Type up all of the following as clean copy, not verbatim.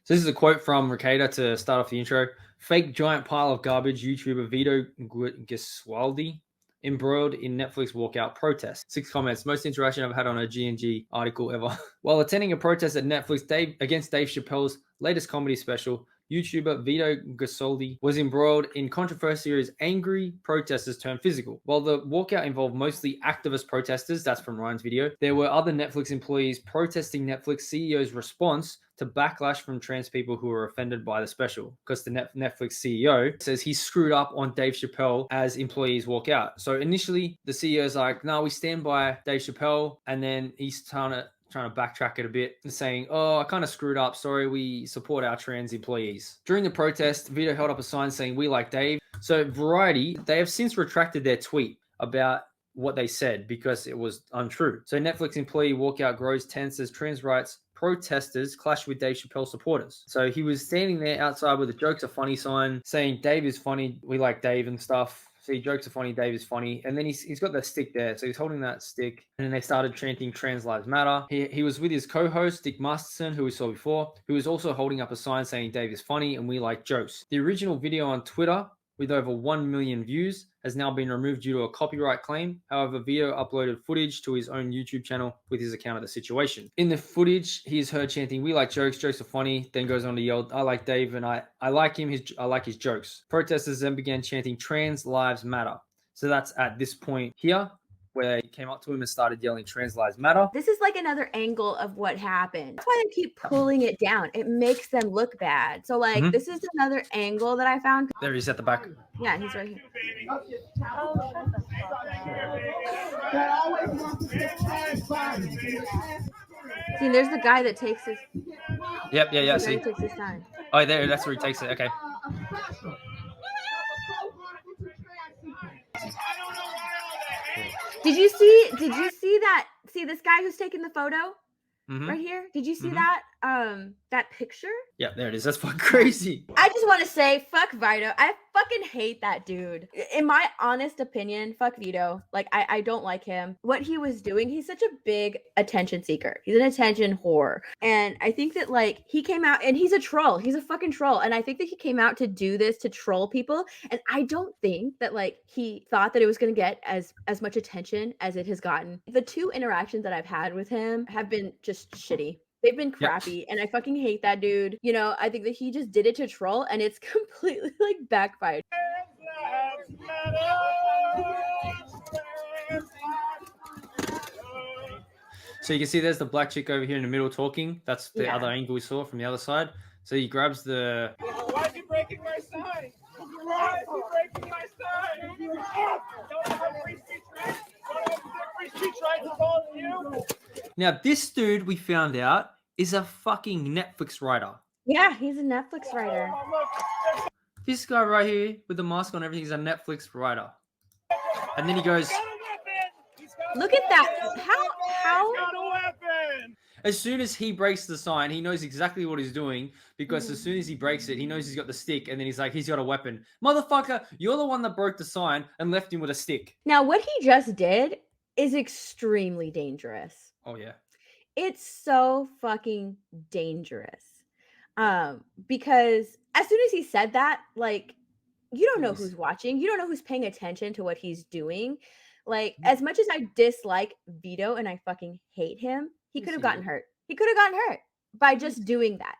So this is a quote from Ricada to start off the intro. Fake giant pile of garbage YouTuber Vito Gesualdi embroiled in Netflix walkout protest. 6 comments. Most interaction I've had on a G&G article ever. While attending a protest at Netflix against Dave Chappelle's latest comedy special, YouTuber Vito Gesualdi was embroiled in controversy as angry protesters turned physical. While the walkout involved mostly activist protesters, that's from Ryan's video, there were other Netflix employees protesting Netflix CEO's response to backlash from trans people who were offended by the special, because the Netflix CEO says he screwed up on Dave Chappelle as employees walk out. So initially the CEO is like, no, we stand by Dave Chappelle, and then he's trying to backtrack it a bit and saying, oh, I kind of screwed up. Sorry, we support our trans employees. During the protest, Vito held up a sign saying, we like Dave. So Variety, they have since retracted their tweet about what they said because it was untrue. So Netflix employee walkout grows tense as trans rights protesters clash with Dave Chappelle supporters. So he was standing there outside with a jokes are funny sign saying Dave is funny, we like Dave and stuff. See, jokes are funny, Dave is funny. And then he's got that stick there. So he's holding that stick. And then they started chanting Trans Lives Matter. He was with his co-host, Dick Masterson, who we saw before, who was also holding up a sign saying Dave is funny and we like jokes. The original video on Twitter, with over 1 million views, has now been removed due to a copyright claim. However, Vito uploaded footage to his own YouTube channel with his account of the situation. In the footage, he is heard chanting, we like jokes, jokes are funny, then goes on to yell, I like Dave and I like him, I like his jokes. Protesters then began chanting Trans Lives Matter. So that's at this point here, where they came up to him and started yelling Trans Lives Matter. This is like another angle of what happened. That's why they keep pulling it down. It makes them look bad. So like this is another angle that I found. There he's at the back. Yeah, he's right here. See, there's the guy that takes his. Yep, yeah. See, takes his sign. Oh, there. That's where he takes it. Okay. Did you see that? See this guy who's taking the photo right here? Did you see that that picture? Yeah, there it is. That's fucking crazy. I just want to say, fuck Vito. I fucking hate that dude. In my honest opinion, fuck Vito. Like, I don't like him. What he was doing, he's such a big attention seeker. He's an attention whore. And I think that, like, he came out, and he's a troll. He's a fucking troll. And I think that he came out to do this to troll people. And I don't think that, like, he thought that it was going to get as much attention as it has gotten. The 2 interactions that I've had with him have been just shitty. They've been crappy, and I fucking hate that dude. You know, I think that he just did it to troll, and it's completely, like, backfired. So you can see there's the black chick over here in the middle talking. That's the other angle we saw from the other side. So he grabs the... Why is he breaking my sign? Why is he breaking my sign? Don't have free speech rights? Don't have free speech rights of all of you? Now, this dude, we found out, is a fucking Netflix writer. Yeah, he's a Netflix writer. This guy right here with the mask on and everything is a Netflix writer. And then he goes... Look at that. How? As soon as he breaks the sign, he knows exactly what he's doing, because as soon as he breaks it, he knows he's got the stick, and then he's like, he's got a weapon. Motherfucker, you're the one that broke the sign and left him with a stick. Now, what he just did is extremely dangerous. Oh, yeah. It's so fucking dangerous. Because as soon as he said that, like, you don't know who's watching. You don't know who's paying attention to what he's doing. Like, as much as I dislike Vito and I fucking hate him, he could have gotten hurt. He could have gotten hurt by just doing that,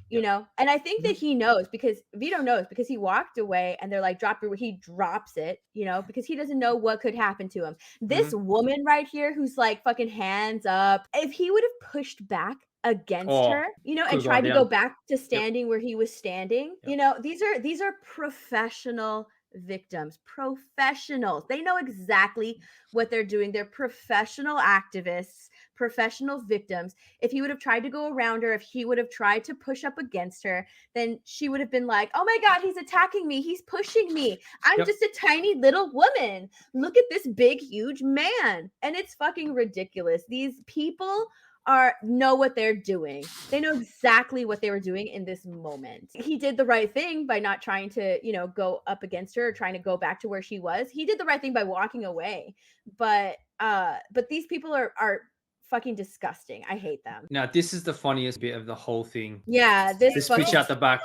you know? And I think that he knows, because Vito knows, because he walked away and they're like, drop your, he drops it, you know, because he doesn't know what could happen to him. This woman right here who's like fucking hands up, if he would have pushed back against her, you know, and tried to go back to standing where he was standing, you know, these are professional victims, professionals. They know exactly what they're doing. They're professional activists, professional victims. If he would have tried to go around her, if he would have tried to push up against her, then she would have been like, oh my God, he's attacking me. He's pushing me. I'm just a tiny little woman. Look at this big, huge man. And it's fucking ridiculous. These people know what they're doing. They know exactly what they were doing in this moment. He did the right thing by not trying to, you know, go up against her or trying to go back to where she was. He did the right thing by walking away. But these people are fucking disgusting. I hate them. Now, this is the funniest bit of the whole thing. Yeah, This bitch out the back.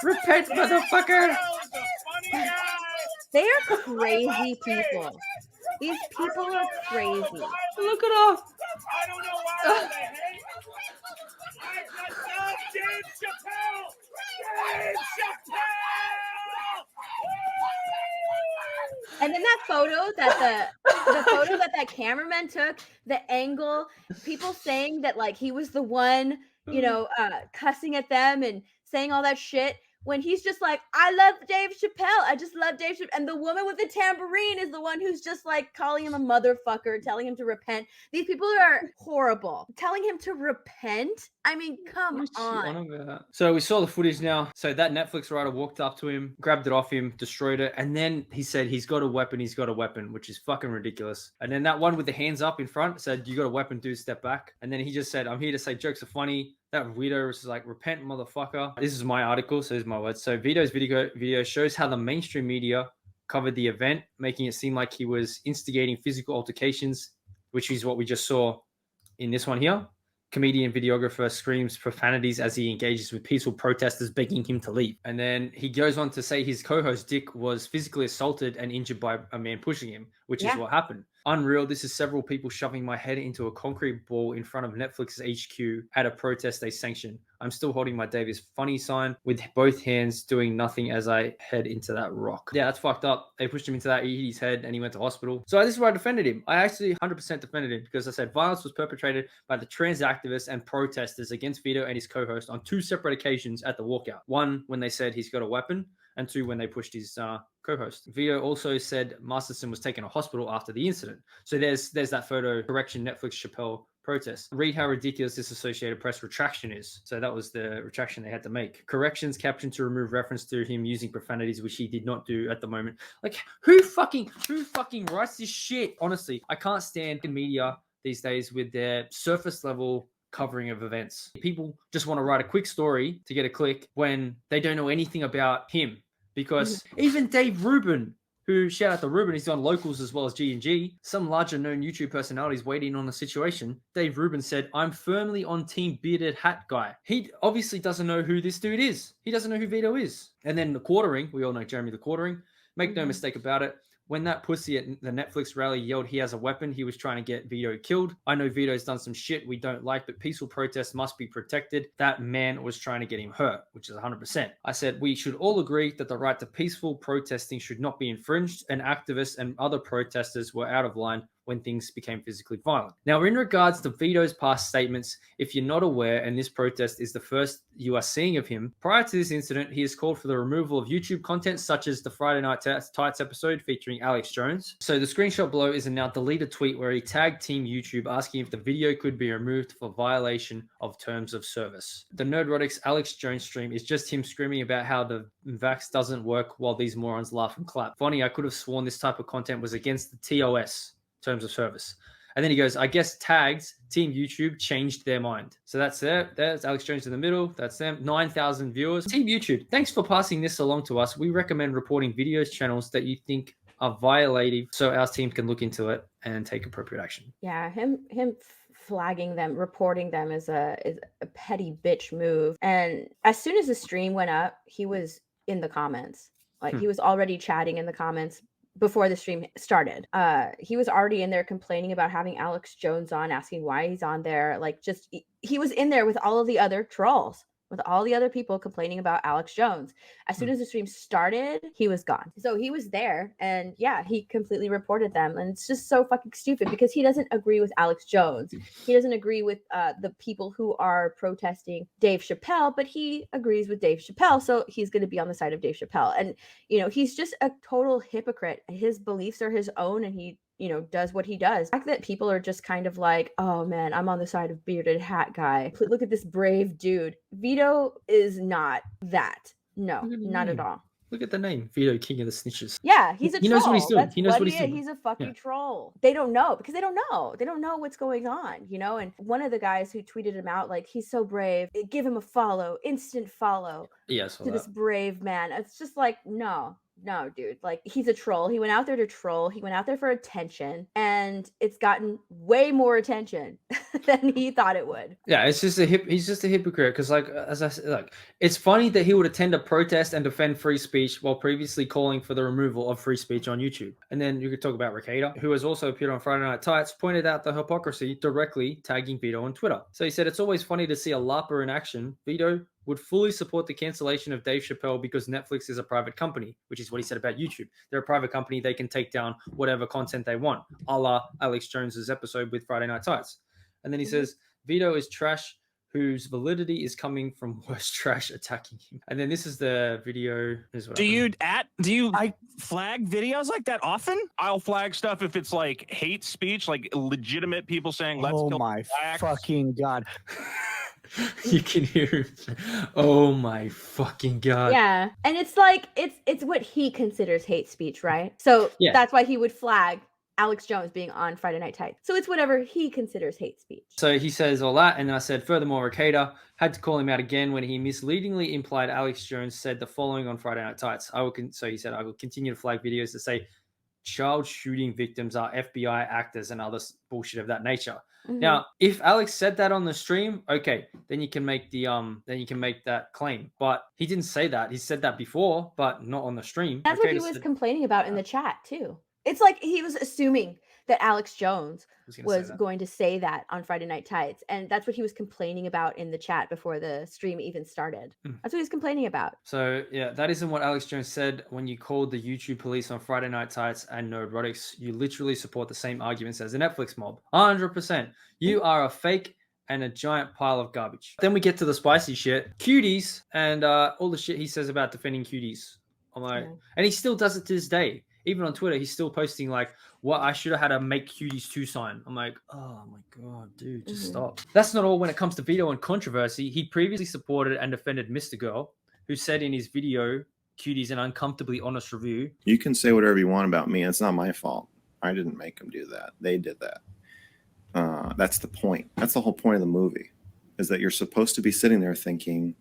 Repent, motherfucker! They are crazy people. These people are crazy. Look at her. I don't know why they hate. I just love Dave Chappelle. Dave Chappelle. And then that photo that the photo that cameraman took, the angle, people saying that like he was the one, cussing at them and saying all that shit. When he's just like, I love Dave Chappelle. I just love Dave Chappelle. And the woman with the tambourine is the one who's just like calling him a motherfucker, telling him to repent. These people are horrible. Telling him to repent? I mean, come on. So we saw the footage now. So that Netflix writer walked up to him, grabbed it off him, destroyed it. And then he said, he's got a weapon, which is fucking ridiculous. And then that one with the hands up in front said, you got a weapon, dude, step back. And then he just said, I'm here to say jokes are funny. That Vito was like, repent, motherfucker. This is my article, so here's my words. So Vito's video shows how the mainstream media covered the event, making it seem like he was instigating physical altercations, which is what we just saw in this one here. Comedian videographer screams profanities as he engages with peaceful protesters begging him to leave. And then he goes on to say his co-host Dick was physically assaulted and injured by a man pushing him, which is what happened. Unreal. This is several people shoving my head into a concrete ball in front of Netflix's HQ at a protest they sanctioned. I'm still holding my Davis funny sign with both hands, doing nothing as I head into that rock. Yeah, that's fucked up. They pushed him into that, he hit his head, and he went to hospital. So this is where I defended him. I actually 100% defended him because I said violence was perpetrated by the trans activists and protesters against Vito and his co-host on 2 separate occasions at the walkout. One, when they said he's got a weapon, and 2, when they pushed his co-host. Vito also said Masterson was taken to hospital after the incident. So there's that photo, correction, Netflix Chappelle protest. Read how ridiculous this Associated Press retraction is. So that was the retraction they had to make. Corrections captioned to remove reference to him using profanities, which he did not do at the moment. Like, who fucking writes this shit? Honestly, I can't stand the media these days with their surface level covering of events. People just want to write a quick story to get a click when they don't know anything about him. Because even Dave Rubin, who, shout out to Rubin, he's on Locals as well as G&G, some larger known YouTube personalities weighed in on the situation. Dave Rubin said, I'm firmly on team bearded hat guy. He obviously doesn't know who this dude is. He doesn't know who Vito is. And then the quartering, we all know Jeremy the quartering. Make no mistake about it. When that pussy at the Netflix rally yelled he has a weapon, he was trying to get Vito killed. I know Vito's done some shit we don't like, but peaceful protests must be protected. That man was trying to get him hurt, which is 100%. I said we should all agree that the right to peaceful protesting should not be infringed, and activists and other protesters were out of line when things became physically violent. Now, in regards to Vito's past statements, if you're not aware, and this protest is the first you are seeing of him, prior to this incident, he has called for the removal of YouTube content, such as the Friday Night Tights episode featuring Alex Jones. So the screenshot below is a now deleted tweet where he tagged Team YouTube asking if the video could be removed for violation of terms of service. The Nerdrotics Alex Jones stream is just him screaming about how the vax doesn't work while these morons laugh and clap. Funny, I could have sworn this type of content was against the TOS, terms of service. And then he goes, I guess tags Team YouTube changed their mind. So that's there. There's Alex Jones in the middle. That's them. 9,000 viewers. Team YouTube, thanks for passing this along to us. We recommend reporting videos channels that you think are violative so our team can look into it and take appropriate action. Yeah, him flagging them, reporting them is a petty bitch move. And as soon as the stream went up, he was in the comments. Like he was already chatting in the comments before the stream started. He was already in there complaining about having Alex Jones on, asking why he's on there. Like, just he was in there with all of the other trolls, with all the other people complaining about Alex Jones. As soon as the stream started, he was gone. So he was there, and yeah, he completely reported them. And it's just so fucking stupid because he doesn't agree with Alex Jones. He doesn't agree with the people who are protesting Dave Chappelle, but he agrees with Dave Chappelle. So he's going to be on the side of Dave Chappelle. And, you know, he's just a total hypocrite. His beliefs are his own, and he, you know, does what he does. The fact that people are just kind of like, oh man, I'm on the side of bearded hat guy. Look at this brave dude. Vito is not that. No, not at all. Look at the name, Vito, King of the Snitches. Yeah, he's a troll. He knows what he's doing. He knows what he's doing. He's a fucking troll. They don't know because they don't know. They don't know what's going on, you know? And one of the guys who tweeted him out, like, he's so brave. Give him a follow, instant follow to this brave man. It's just like, no. no, dude, like he's a troll. He went out there to troll. He went out there for attention, and it's gotten way more attention than he thought it would. Yeah, it's just he's just a hypocrite because, like, as I said, like, it's funny that he would attend a protest and defend free speech while previously calling for the removal of free speech on YouTube. And then you could talk about Ricada, who has also appeared on Friday Night Tights, pointed out the hypocrisy, directly tagging Vito on Twitter. So he said, it's always funny to see a LARPer in action. Vito would fully support the cancellation of Dave Chappelle because Netflix is a private company, which is what he said about YouTube. They're a private company. They can take down whatever content they want, a la Alex Jones's episode with Friday Night Tights. And then he says, Vito is trash whose validity is coming from worse trash attacking him. And then this is the video. Do you flag videos like that often? I'll flag stuff if it's like hate speech, like legitimate people saying, let's kill my blacks. fucking God. You can hear him. Oh my fucking God. Yeah. And it's like it's what he considers hate speech, right? So that's why he would flag Alex Jones being on Friday Night Tights. So it's whatever he considers hate speech. So he says all that, and then I said, furthermore, Ricada had to call him out again when he misleadingly implied Alex Jones said the following on Friday Night Tights. So he said, I will continue to flag videos that say child shooting victims are FBI actors and other bullshit of that nature. Mm-hmm. Now, if Alex said that on the stream, okay, then you can make that claim. But he didn't say that. He said that before, but not on the stream. That's what he was complaining about in the chat too. It's like he was assuming that Alex Jones was going to say that on Friday Night Tights. And that's what he was complaining about in the chat before the stream even started. That's what he was complaining about. So, yeah, that isn't what Alex Jones said when you called the YouTube police on Friday Night Tights and No Erotics. You literally support the same arguments as the Netflix mob. 100%. You are a fake and a giant pile of garbage. Then we get to the spicy shit. Cuties and all the shit he says about defending cuties. I'm like, and he still does it to this day. Even on Twitter, he's still posting like, "What I should have had a Make Cuties 2 sign." I'm like, oh my God, dude, just stop. That's not all when it comes to Vito and controversy. He previously supported and defended Mr. Girl, who said in his video, Cuties, an uncomfortably honest review. You can say whatever you want about me. It's not my fault. I didn't make them do that. They did that. That's the point. That's the whole point of the movie, is that you're supposed to be sitting there thinking,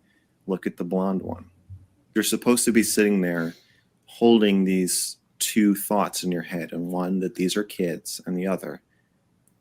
look at the blonde one. You're supposed to be sitting there holding these two thoughts in your head, and one that these are kids and the other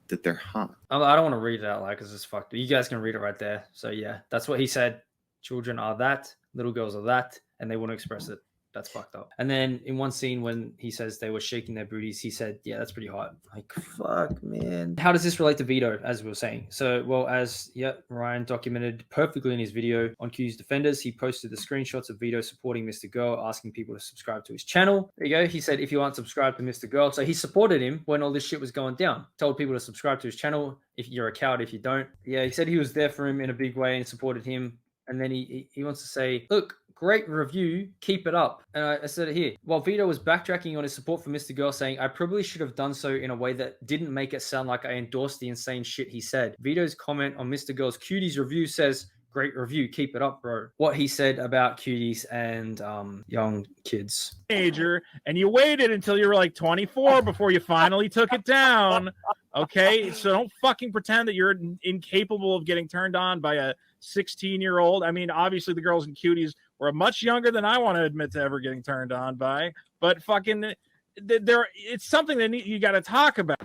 that they're hot. I don't want to read it out loud because it's fucked. You guys can read it right there. So yeah, that's what he said. Children are that, little girls are that, and they want to express it. That's fucked up. And then in one scene when he says they were shaking their booties, he said, yeah, that's pretty hot. Like, fuck, man. How does this relate to Vito, as we were saying? So, well, as Ryan documented perfectly in his video on Q's Defenders, he posted the screenshots of Vito supporting Mr. Girl, asking people to subscribe to his channel. There you go. He said, if you aren't subscribed to Mr. Girl. So he supported him when all this shit was going down. Told people to subscribe to his channel. If you're a coward, if you don't. Yeah, he said he was there for him in a big way and supported him. And then he wants to say, look, great review, keep it up. And I said it here. While Vito was backtracking on his support for Mr. Girl, saying, I probably should have done so in a way that didn't make it sound like I endorsed the insane shit he said. Vito's comment on Mr. Girl's Cuties review says, great review, keep it up, bro. What he said about cuties and young kids. Teenager, and you waited until you were like 24 before you finally took it down. Okay, so don't fucking pretend that you're incapable of getting turned on by a 16-year-old. I mean, obviously the girls in Cuties were much younger than I want to admit to ever getting turned on by, but fucking it's something that you got to talk about.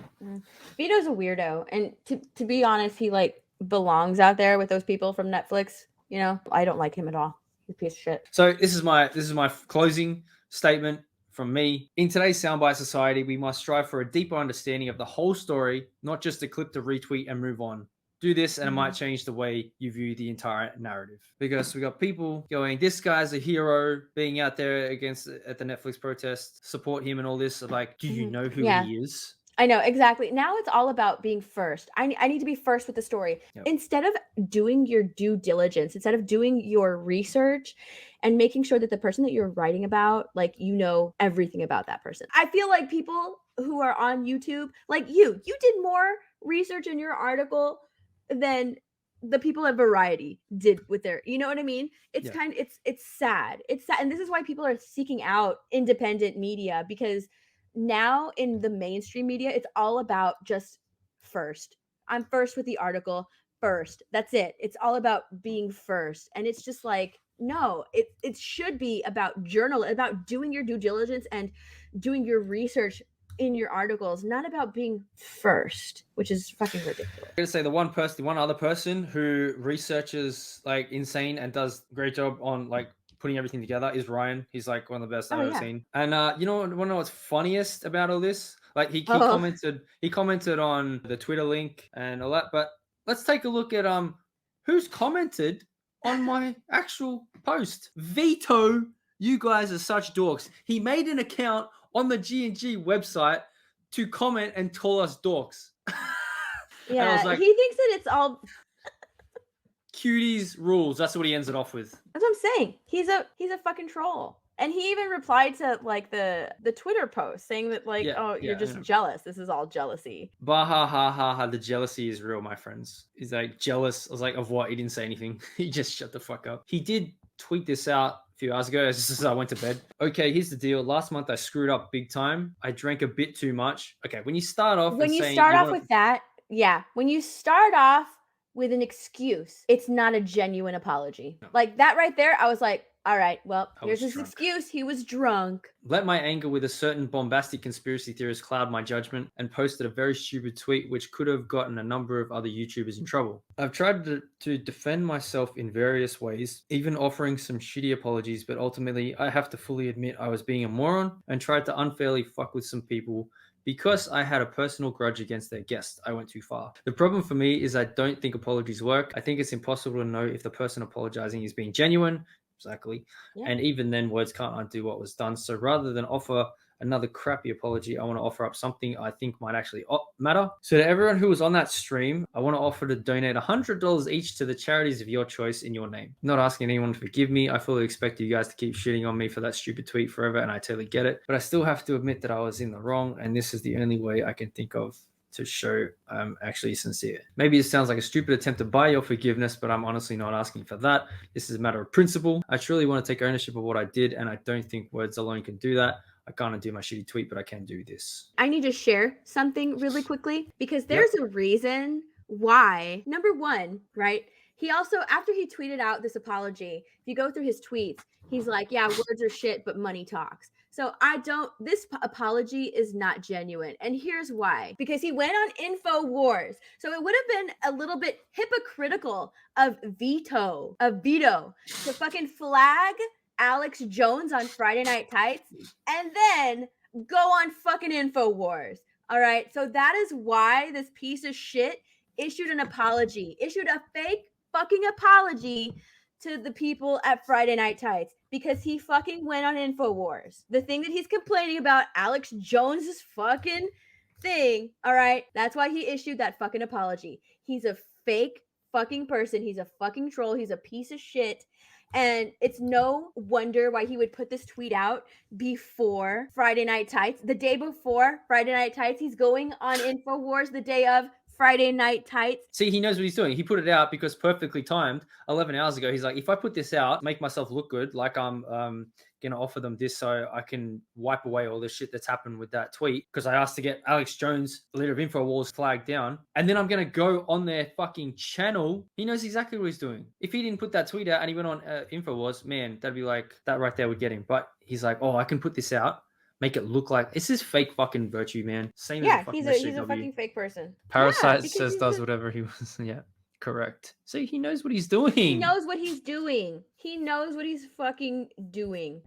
Vito's a weirdo, and to be honest, he like belongs out there with those people from Netflix. You know, I don't like him at all. He's a piece of shit. So this is my closing statement from me. In today's soundbite society, we must strive for a deeper understanding of the whole story, not just a clip to retweet and move on. Do this and it might change the way you view the entire narrative. Because we got people going, this guy's a hero, being out there at the Netflix protest, support him and all this. Like, do you know who he is? I know, exactly. Now it's all about being first. I need to be first with the story. Yep. Instead of doing your due diligence, instead of doing your research and making sure that the person that you're writing about, like, you know everything about that person. I feel like people who are on YouTube, like you did more research in your article than the people at Variety did with their, you know what I mean? It's it's sad. It's sad. And this is why people are seeking out independent media, because now in the mainstream media, it's all about just first. I'm first with the article. first. That's it. It's all about being first. And it's just like, no, it should be about about doing your due diligence and doing your research in your articles, not about being first, which is fucking ridiculous. I'm gonna say the one other person who researches like insane and does a great job on like putting everything together is Ryan. He's like one of the best I've ever seen. And you know what's funniest about all this? Like he commented on the Twitter link and all that. But let's take a look at who's commented on my actual post. Vito, you guys are such dorks. He made an account on the G&G website to comment and call us dorks. Yeah, I was like, he thinks that it's all cuties rules. That's what he ends it off with. That's what I'm saying. He's a fucking troll. And he even replied to like the Twitter post saying that like, you're just jealous. This is all jealousy. Bah ha ha ha ha. The jealousy is real, my friends. He's like jealous. I was like, of what? He didn't say anything. He just shut the fuck up. He did tweet this out a few hours ago as I went to bed. Okay, here's the deal. Last month I screwed up big time. I drank a bit too much. Okay, when you start off with that, when you start off with an excuse, it's not a genuine apology. No. Like that right there, I was like, all right, well, here's his excuse. He was drunk. Let my anger with a certain bombastic conspiracy theorist cloud my judgment and posted a very stupid tweet which could have gotten a number of other YouTubers in trouble. I've tried to defend myself in various ways, even offering some shitty apologies, but ultimately I have to fully admit I was being a moron and tried to unfairly fuck with some people. Because I had a personal grudge against their guest, I went too far. The problem for me is I don't think apologies work. I think it's impossible to know if the person apologizing is being genuine. Exactly. Yeah. And even then, words can't undo what was done. So rather than offer another crappy apology, I want to offer up something I think might actually matter. So to everyone who was on that stream, I want to offer to donate $100 each to the charities of your choice in your name. Not asking anyone to forgive me. I fully expect you guys to keep shitting on me for that stupid tweet forever, and I totally get it. But I still have to admit that I was in the wrong, and this is the only way I can think of to show I'm actually sincere. Maybe it sounds like a stupid attempt to buy your forgiveness, but I'm honestly not asking for that. This is a matter of principle. I truly want to take ownership of what I did, and I don't think words alone can do that. I can't undo my shitty tweet, but I can do this. I need to share something really quickly because there's a reason why. Number one, right? He also, after he tweeted out this apology, if you go through his tweets, he's like, yeah, words are shit, but money talks. So this apology is not genuine. And here's why. Because he went on InfoWars. So it would have been a little bit hypocritical of Vito to fucking flag Alex Jones on Friday Night Tights and then go on fucking InfoWars. All right. So that is why this piece of shit issued a fake fucking apology to the people at Friday Night Tights because he fucking went on InfoWars. The thing that he's complaining about, Alex Jones's fucking thing, all right? That's why he issued that fucking apology. He's a fake fucking person. He's a fucking troll. He's a piece of shit. And it's no wonder why he would put this tweet out before Friday Night Tights. The day before Friday Night Tights, he's going on InfoWars the day of Friday Night Tights. See, he knows what he's doing. He put it out because perfectly timed 11 hours ago. He's like, if I put this out, make myself look good, like I'm going to offer them this so I can wipe away all the shit that's happened with that tweet because I asked to get Alex Jones, the leader of InfoWars, flagged down. And then I'm going to go on their fucking channel. He knows exactly what he's doing. If he didn't put that tweet out and he went on InfoWars, man, that'd be like, that right there would get him. But he's like, oh, I can put this out. Make it look like it's his fake fucking virtue, man. Same as he's a fucking fake person. Parasite says does whatever he wants. Yeah, correct. See, he knows what he's doing. He knows what he's doing. He knows what he's fucking doing.